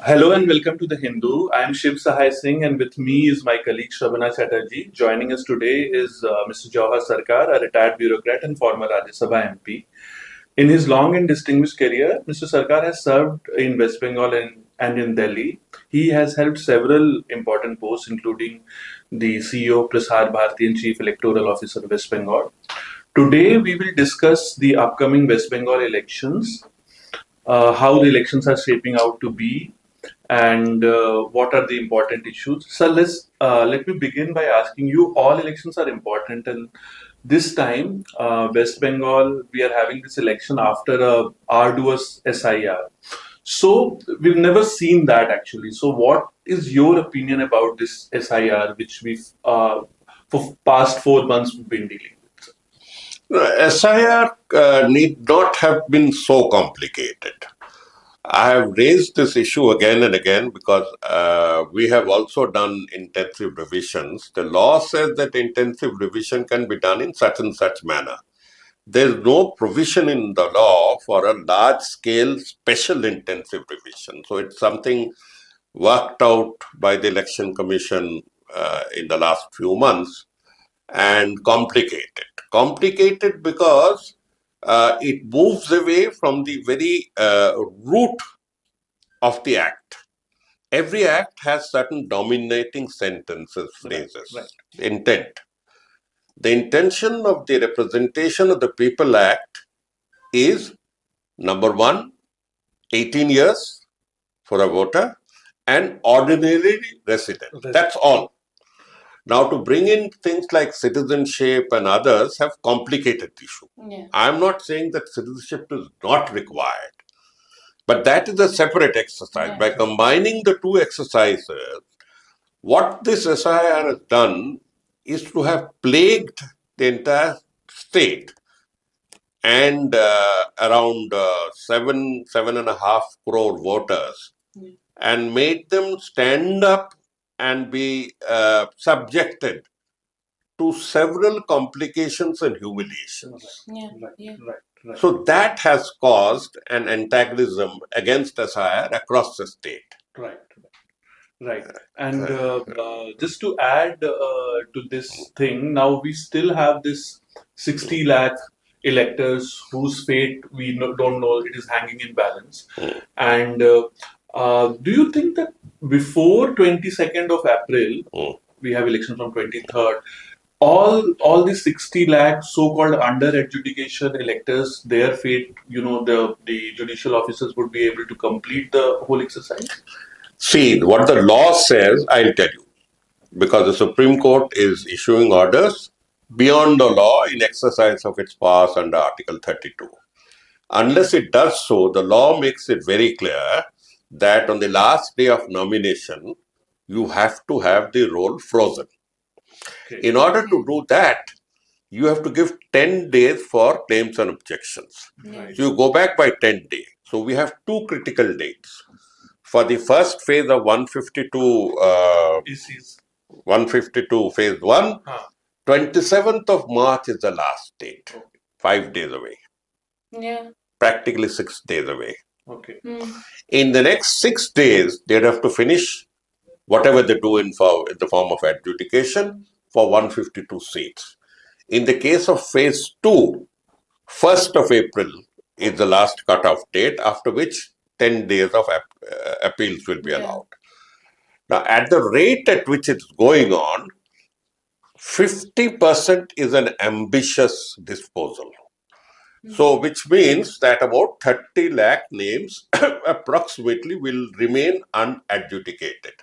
Hello and welcome to The Hindu. I am Shiv Sahay Singh and with me is my colleague Shrabana Chatterjee. Joining us today is Mr. Jawhar Sircar, a retired bureaucrat and former Rajya Sabha MP. In his long and distinguished career, Mr. Sarkar has served in West Bengal and in Delhi. He has held several important posts, including the CEO, Prasar Bharati, and Chief Electoral Officer, West Bengal. Today, we will discuss the upcoming West Bengal elections, how the elections are shaping out to be, and what are the important issues. So let me begin by asking you. All elections are important, and this time, West Bengal, we are having this election after a arduous SIR. So we've never seen that actually. So what is your opinion about this SIR, which we've for past 4 months we've been dealing with? SIR need not have been so complicated. I have raised this issue again and again because we have also done intensive revisions. The law says that intensive revision can be done in such and such manner. There is no provision in the law for a large-scale special intensive revision. So it's something worked out by the Election Commission in the last few months and complicated. Complicated because it moves away from the very root of the act. Every act has certain dominating sentences, phrases, Right. intent. The intention of the Representation of the People Act is, number one, 18 years for a voter and ordinary resident. That's all. Now, to bring in things like citizenship and others have complicated the issue. Yeah. I'm not saying that citizenship is not required, but that is a separate exercise. Yeah. By combining the two exercises, what this SIR has done is to have plagued the entire state and around 7.5 crore voters and made them stand up and be subjected to several complications and humiliations. Yeah. Right. So that has caused an antagonism against SIR across the state. Right. And just to add to this thing, now we still have this 60 lakh electors whose fate we don't know, it is hanging in balance. And do you think that before 22nd of April, we have elections from 23rd, all these 60 lakh so-called under adjudication electors, their fate, the judicial officers would be able to complete the whole exercise? See, what the law says, I'll tell you, because the Supreme Court is issuing orders beyond the law in exercise of its powers under Article 32. Unless it does so, the law makes it very clear that on the last day of nomination, you have to have the roll frozen. Okay. In order to do that, you have to give 10 days for claims and objections. Right. So you go back by 10 days. So we have two critical dates. For the first phase of 152 phase 1, 27th of March is the last date. Okay. 5 days away. Yeah. Practically 6 days away. Okay. In the next 6 days, they'd have to finish whatever they do in the form of adjudication for 152 seats. In the case of phase 2, 1st of April is the last cutoff date, after which 10 days of appeals will be allowed. Now, at the rate at which it's going on, 50% is an ambitious disposal. So, which means that about 30 lakh names approximately will remain unadjudicated.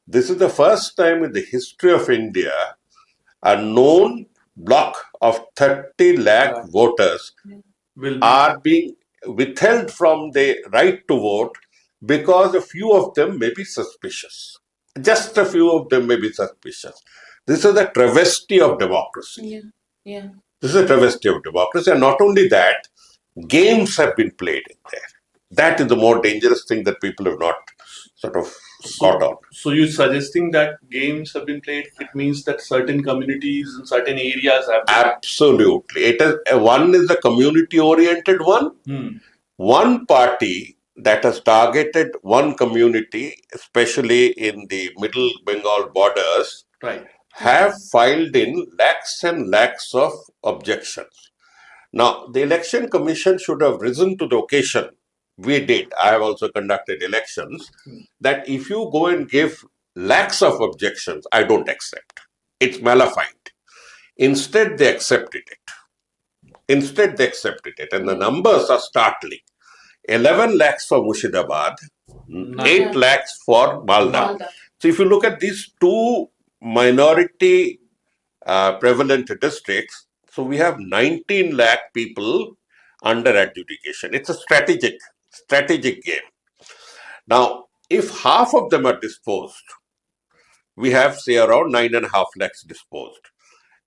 This is the first time in the history of India a known block of 30 lakh voters are being withheld from the right to vote because a few of them may be suspicious. Just a few of them may be suspicious. This is a travesty of democracy. Yeah. This is a travesty of democracy. And not only that, games have been played in there. That is the more dangerous thing that people have not sort of caught on. So you're suggesting that games have been played? It means that certain communities and certain areas have been... Absolutely. One is a community-oriented one. One party that has targeted one community, especially in the middle Bengal borders, Right. have filed in lakhs and lakhs of objections. Now, the election commission should have risen to the occasion. We did. I have also conducted elections. That if you go and give lakhs of objections, I don't accept. It's malafide. Instead, they accepted it. And the numbers are startling. 11 lakhs for Mushidabad, 8 lakhs for Malda. So if you look at these two minority prevalent districts, so we have 19 lakh people under adjudication. It's a strategic game. Now, if half of them are disposed, we have say around 9.5 lakhs disposed.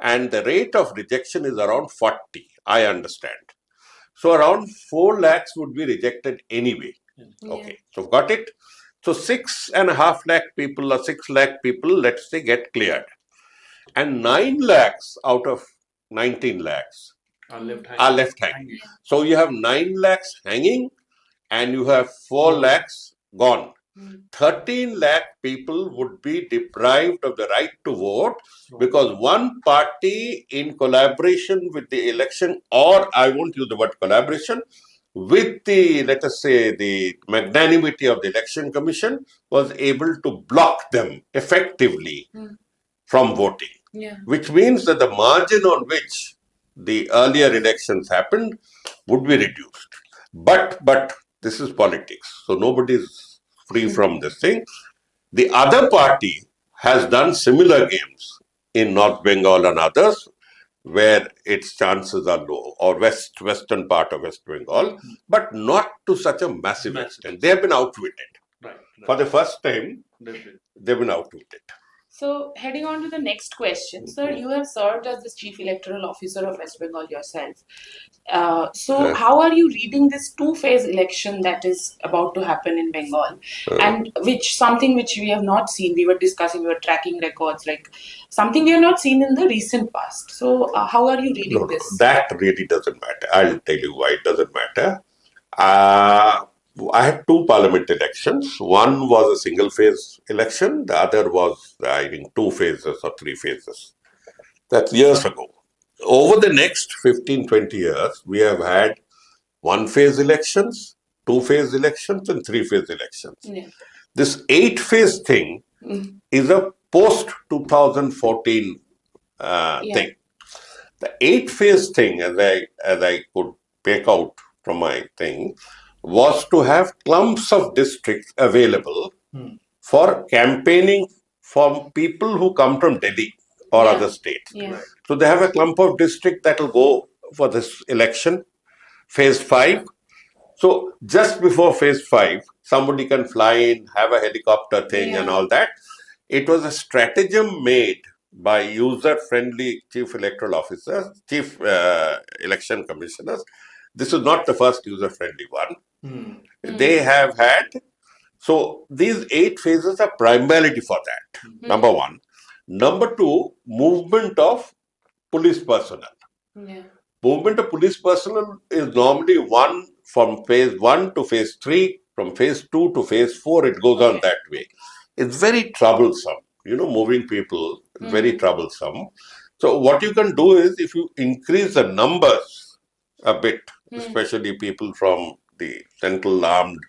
And the rate of rejection is around 40, I understand. So around 4 lakhs would be rejected anyway. Okay, so got it? So 6.5 lakh people or 6 lakh people, let's say, get cleared. And 9 lakhs out of 19 lakhs are left hanging. So you have 9 lakhs hanging and you have 4 lakhs gone. 13 lakh people would be deprived of the right to vote because one party, in collaboration with the election, or I won't use the word collaboration, with the, let us say, the magnanimity of the election commission, was able to block them effectively from voting. Which means that the margin on which the earlier elections happened would be reduced. But this is politics, so nobody is free from this thing. The other party has done similar games in North Bengal and others, where its chances are low, or western part of West Bengal, but not to such a massive extent. They have been outwitted. Right. For the first time, they've been outwitted. So, heading on to the next question, sir, you have served as the Chief Electoral Officer of West Bengal yourself. How are you reading this two-phase election that is about to happen in Bengal, and something which we have not seen? We were discussing, we were tracking records, like something we have not seen in the recent past. So, how are you reading this? That really doesn't matter. I'll tell you why it doesn't matter. I had two parliament elections. One was a single phase election. The other was, I think, 2 phases or 3 phases. That's years ago. Over the next 15, 20 years, we have had 1 phase elections, 2 phase elections, and 3 phase elections. Yeah. This 8 phase thing is a post 2014 thing. The 8 phase thing, as I could make out from my thing, was to have clumps of districts available for campaigning from people who come from Delhi or other states. Yeah. So they have a clump of district that will go for this election, phase 5. So just before phase 5, somebody can fly in, have a helicopter thing and all that. It was a stratagem made by user-friendly chief electoral officers, chief election commissioners. This is not the first user-friendly one. They have had, so these 8 phases are primarily for that, number one. Number 2, movement of police personnel. Yeah. Movement of police personnel is normally one from phase 1 to phase 3, from phase 2 to phase 4, it goes on that way. It's very troublesome. Moving people is very troublesome. So what you can do is, if you increase the numbers a bit, especially people from the central armed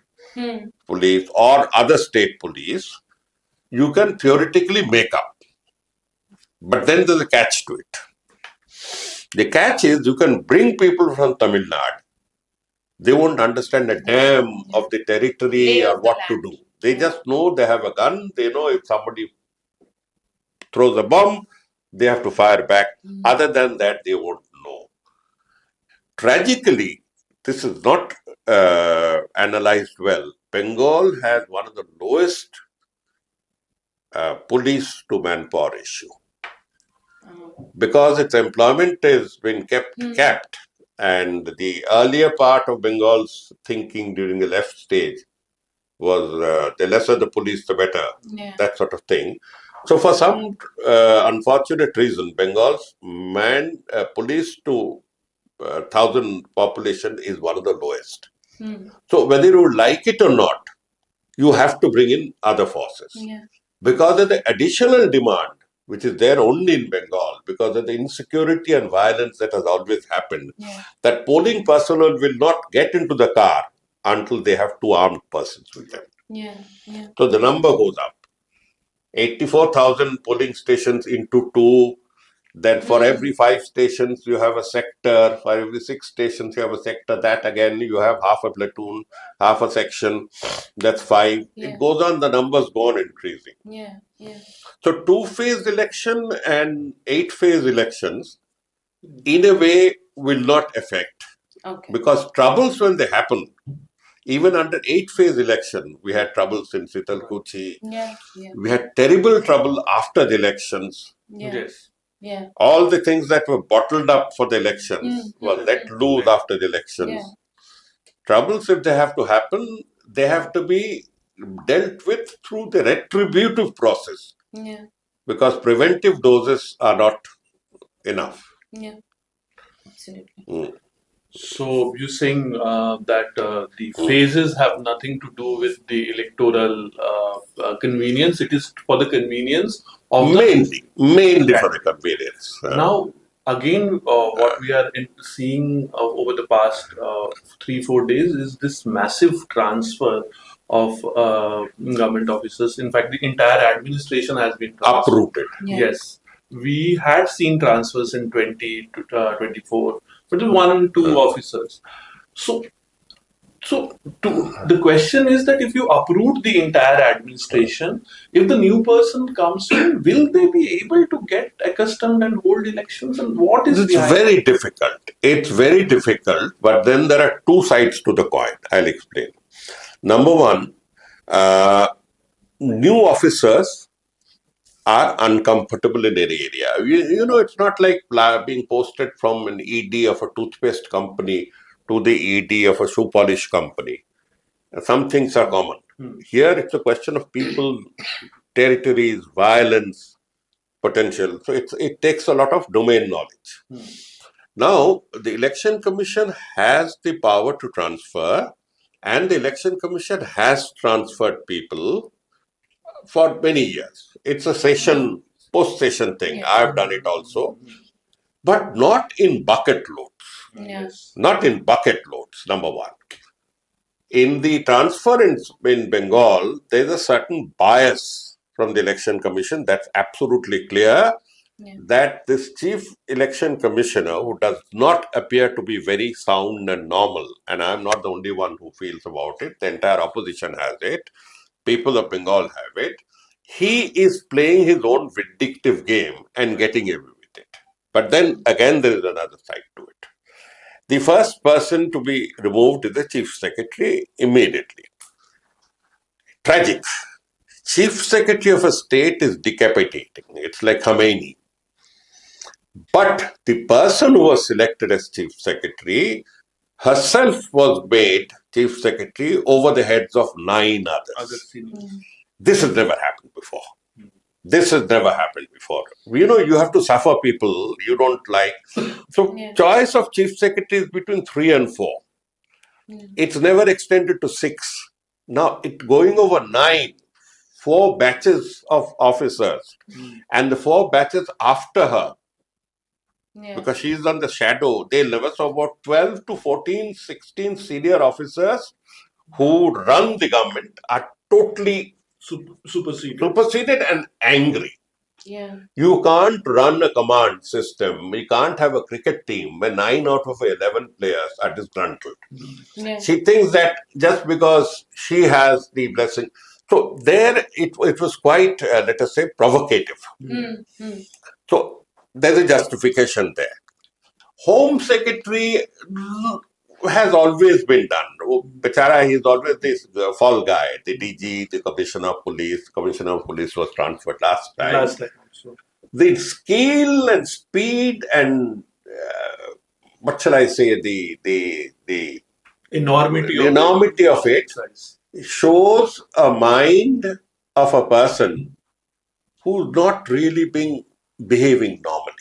police or other state police, you can theoretically make up. But then there's a catch to it. The catch is, you can bring people from Tamil Nadu. They won't understand a damn of the territory or what to do. They just know they have a gun. They know if somebody throws a bomb, they have to fire back. Other than that, they won't know. Tragically, this is not analyzed well. Bengal has one of the lowest police to manpower ratio, because its employment has been capped. And the earlier part of Bengal's thinking during the left stage was the lesser the police, the better, that sort of thing. So for some unfortunate reason, Bengal's police to 1,000 population is one of the lowest. So whether you like it or not, you have to bring in other forces. Because of the additional demand, which is there only in Bengal, because of the insecurity and violence that has always happened, that polling personnel will not get into the car until they have two armed persons with them. So the number goes up. 84,000 polling stations into two. Then for every 5 stations, you have a sector. For every 6 stations, you have a sector. That again, you have half a platoon, half a section. That's 5. It goes on, the numbers go on increasing. So 2-phase election and 8-phase elections, in a way, will not affect. Because troubles when they happen, even under 8-phase election, we had troubles in Sitalkuchi. We had terrible trouble after the elections. Yes. All the things that were bottled up for the elections were let loose after the elections. Troubles, if they have to happen, they have to be dealt with through the retributive process. Because preventive doses are not enough. Absolutely. So you're saying that the phases have nothing to do with the electoral convenience. It is for the convenience of Mainly for the convenience. Now, again, what we are seeing over the past 3-4 days is this massive transfer of government officers. In fact, the entire administration has been Uprooted. Yes, we had seen transfers in 2024, but the 1 and 2 officers. So the question is that if you uproot the entire administration, if the new person comes in, will they be able to get accustomed and hold elections? And what is It's behind very difficult. It's very difficult, but then there are two sides to the coin. I'll explain. Number one, new officers are uncomfortable in any area. You know, it's not like being posted from an ED of a toothpaste company to the ED of a shoe polish company. Some things are common. Here, it's a question of people, territories, violence, potential. So it takes a lot of domain knowledge. Now, the Election Commission has the power to transfer, and the Election Commission has transferred people for many years. It's a session, post-session thing. I've done it also, but not in bucket loads. Not in bucket loads, number one. In the transfer in Bengal, there's a certain bias from the Election Commission. That's absolutely clear. That this chief election commissioner, who does not appear to be very sound and normal, and I'm not the only one who feels about it, the entire opposition has it, people of Bengal have it, he is playing his own vindictive game and getting away with it. But then again, there is another side to it. The first person to be removed is the chief secretary immediately. Tragic. Chief secretary of a state is decapitating. It's like Khomeini. But the person who was selected as chief secretary herself was made chief secretary over the heads of 9 others. This has never happened before. This has never happened before. You know, you have to suffer people you don't like. So, choice of chief secretary is between 3 and 4. It's never extended to 6. Now, it going over 9, 4 batches of officers, and the 4 batches after her, because she is on the shadow, they never saw about 12 to 14, 16 senior officers who run the government are totally superseded and angry. You can't run a command system. You can't have a cricket team when 9 out of 11 players are disgruntled. She thinks that just because she has the blessing. So there it was quite, let us say, provocative. So there's a justification there. Home Secretary has always been done. Bechara, he's always this fall guy. The DG, the Commissioner of Police. Commissioner of Police was transferred last time. The skill and speed and what shall I say, the enormity of it shows a mind of a person who's not really behaving normally.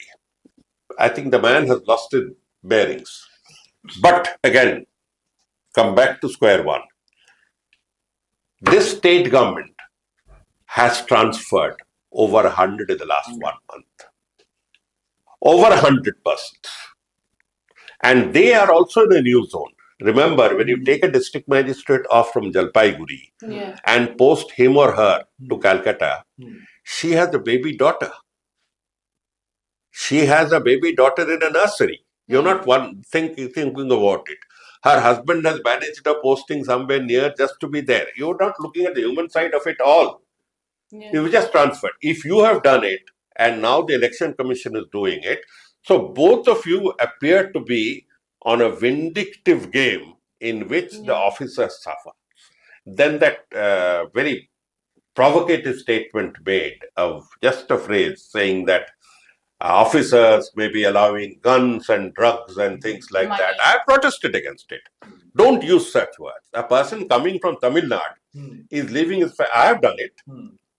I think the man has lost his bearings. But again, come back to square one. This state government has transferred over 100 in the last 1 month. Over 100%. And they are also in a new zone. Remember, when you take a district magistrate off from Jalpaiguri and post him or her to Calcutta, she has a baby daughter. She has a baby daughter in a nursery. You're not thinking about it. Her husband has managed a posting somewhere near just to be there. You're not looking at the human side of it all. You just transferred. If you have done it, and now the election commission is doing it, so both of you appear to be on a vindictive game in which the officers suffer. Then that very provocative statement made of just a phrase saying that officers may be allowing guns and drugs and things like that. I protested against it. Don't use such words. A person coming from Tamil Nadu is leaving his... I have done it.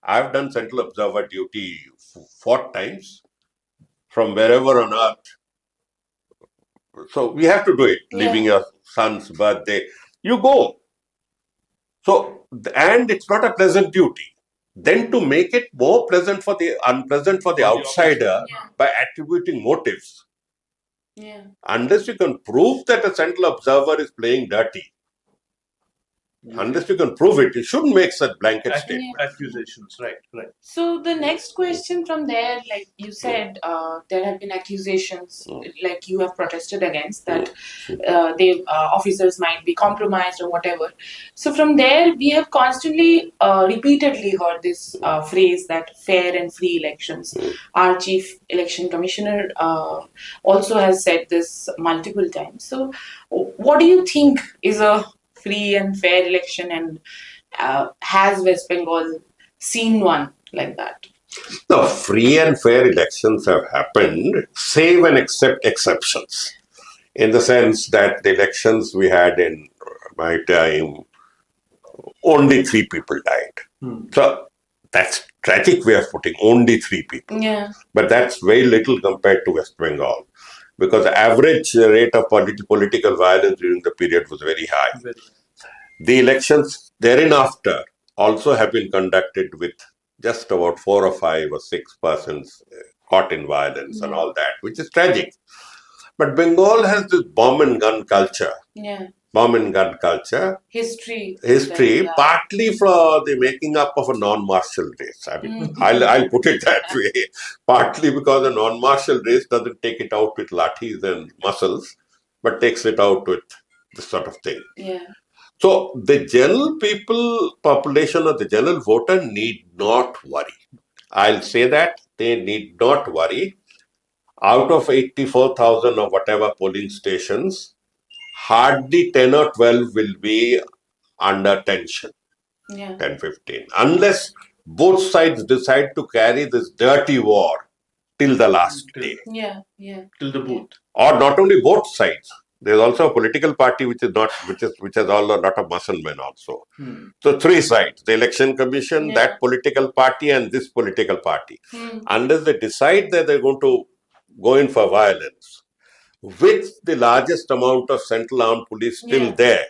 I've done central observer duty 4 times from wherever on earth. So we have to do it. Leaving your son's birthday, you go. So, and it's not a pleasant duty. Then to make it more pleasant for the unpleasant for the outsider by attributing motives. Unless you can prove that a central observer is playing dirty, unless you can prove it, you shouldn't make such blanket statements. Accusations, right. So the next question from there, like you said, there have been accusations, like you have protested against that officers might be compromised or whatever. So from there, we have constantly, repeatedly heard this phrase that fair and free elections. Our chief election commissioner also has said this multiple times. So what do you think is a free and fair election, and has West Bengal seen one like that? No, free and fair elections have happened, save and except exceptions. In the sense that the elections we had in my time, only 3 people died. So that's tragic way of putting only 3 people. But that's very little compared to West Bengal. Because the average rate of political violence during the period was very high. The elections thereafter also have been conducted with just about 4 or 5 or 6 persons caught in violence and all that, which is tragic. But Bengal has this bomb and gun culture. Bomb and gun culture. History, partly for the making up of a non-martial race. I mean, I'll put it that way. Partly because a non-martial race doesn't take it out with lathis and muscles, but takes it out with this sort of thing. So the general population or the general voter need not worry. I'll say that they need not worry. Out of 84,000 or whatever polling stations, hardly 10 or 12 will be under tension. 10, 15. Unless both sides decide to carry this dirty war till the last day. Till the booth. Or not only both sides. There's also a political party which has all a lot of muscle men also. So 3 sides: the election commission, that political party, and this political party. Unless they decide that they're going to go in for violence, with the largest amount of central armed police still there,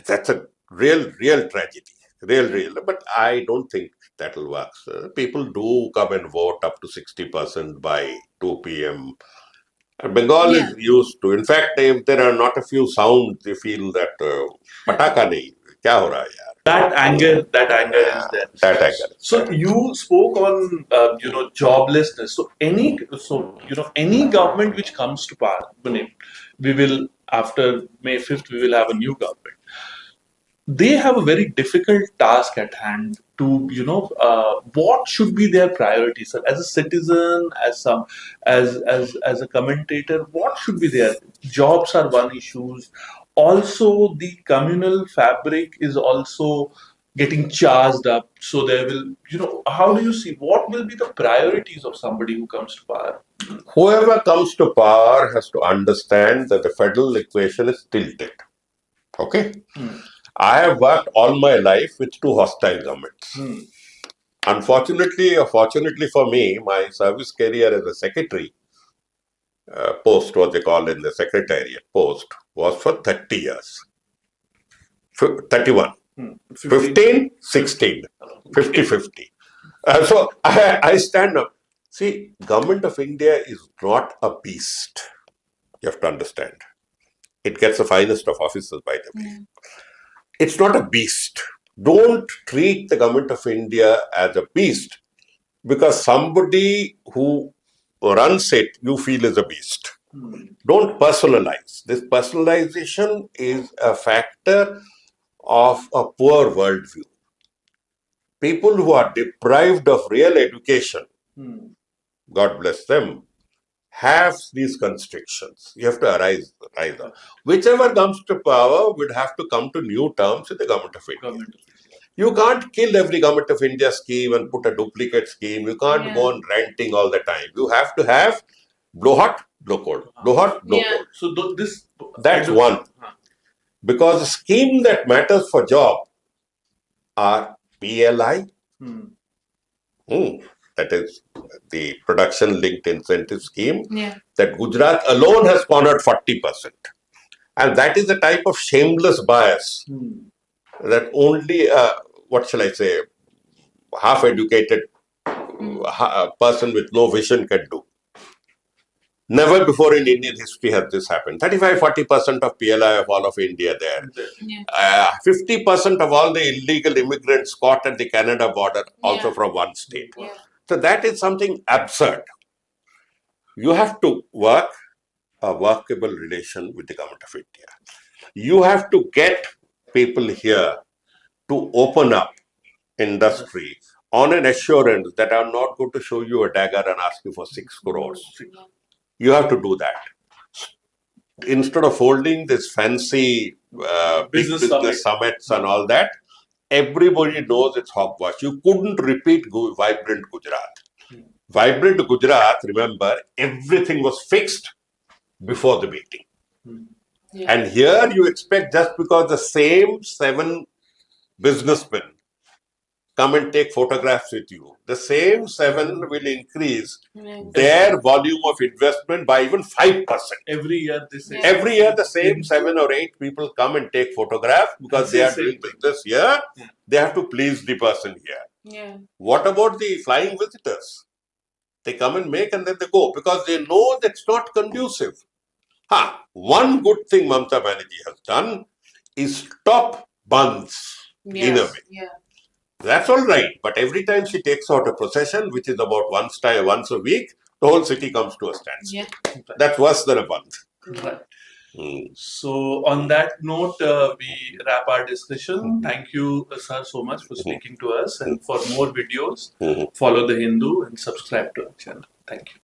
that's a real tragedy. Real. But I don't think that will work. Sir. People do come and vote up to 60% by 2 p.m. Bengal is used to. In fact, if there are not a few sounds, they feel that pataka nahi, kya ho raha hai yaar? That anger is there. That anger. So you spoke on joblessness. So any government which comes to power, we will, after May 5th, we will have a new government. They have a very difficult task at hand to, what should be their priorities, sir? As a citizen, as a commentator, what should be their jobs are one issues. Also, the communal fabric is also getting charged up. So there will, how do you see what will be the priorities of somebody who comes to power? Whoever comes to power has to understand that the federal equation is tilted. Okay? I have worked all my life with 2 hostile governments. Unfortunately or fortunately for me, my service career as a secretary post, what they call in the secretariat post, was for 30 years. 31. 15, 16. 50, 50. So I stand up. See, government of India is not a beast. You have to understand. It gets the finest of officers, by the way. It's not a beast. Don't treat the government of India as a beast because somebody who runs it, you feel is a beast. Don't personalize. This personalization is a factor of a poor worldview. People who are deprived of real education, God bless them, have these constrictions. You have to rise up. Whichever comes to power would have to come to new terms with the government of India. You can't kill every government of India scheme and put a duplicate scheme. You can't go on ranting all the time. You have to have blow hot, blow cold. Blow hot, blow cold. So that's one. Because the scheme that matters for job are PLI. That is the production linked incentive scheme that Gujarat alone has cornered 40%. And that is the type of shameless bias that only, what shall I say, half-educated person with no vision can do. Never before in Indian history has this happened. 35-40% of PLI of all of India there. 50% of all the illegal immigrants caught at the Canada border also from one state. So that is something absurd. You have to work a workable relation with the government of India. You have to get people here to open up industry on an assurance that I'm not going to show you a dagger and ask you for 6 crores. You have to do that. Instead of holding this fancy business summits and all that, everybody knows it's hogwash. You couldn't repeat Vibrant Gujarat. Vibrant Gujarat, remember, everything was fixed before the meeting. And here you expect just because the same 7 businessmen come and take photographs with you, the same 7 will increase their volume of investment by even 5%. Every year they say. Every year the same 7 or 8 people come and take photographs because they are doing business here. They have to please the person here. What about the flying visitors? They come and make and then they go because they know that's not conducive. One good thing Mamata Banerjee has done is stop bunds in a way. That's all right. But every time she takes out a procession, which is about once a week, the whole city comes to a standstill. That's worse than a bund. So on that note, we wrap our discussion. Thank you, sir, so much for speaking to us. And for more videos, follow The Hindu and subscribe to our channel. Thank you.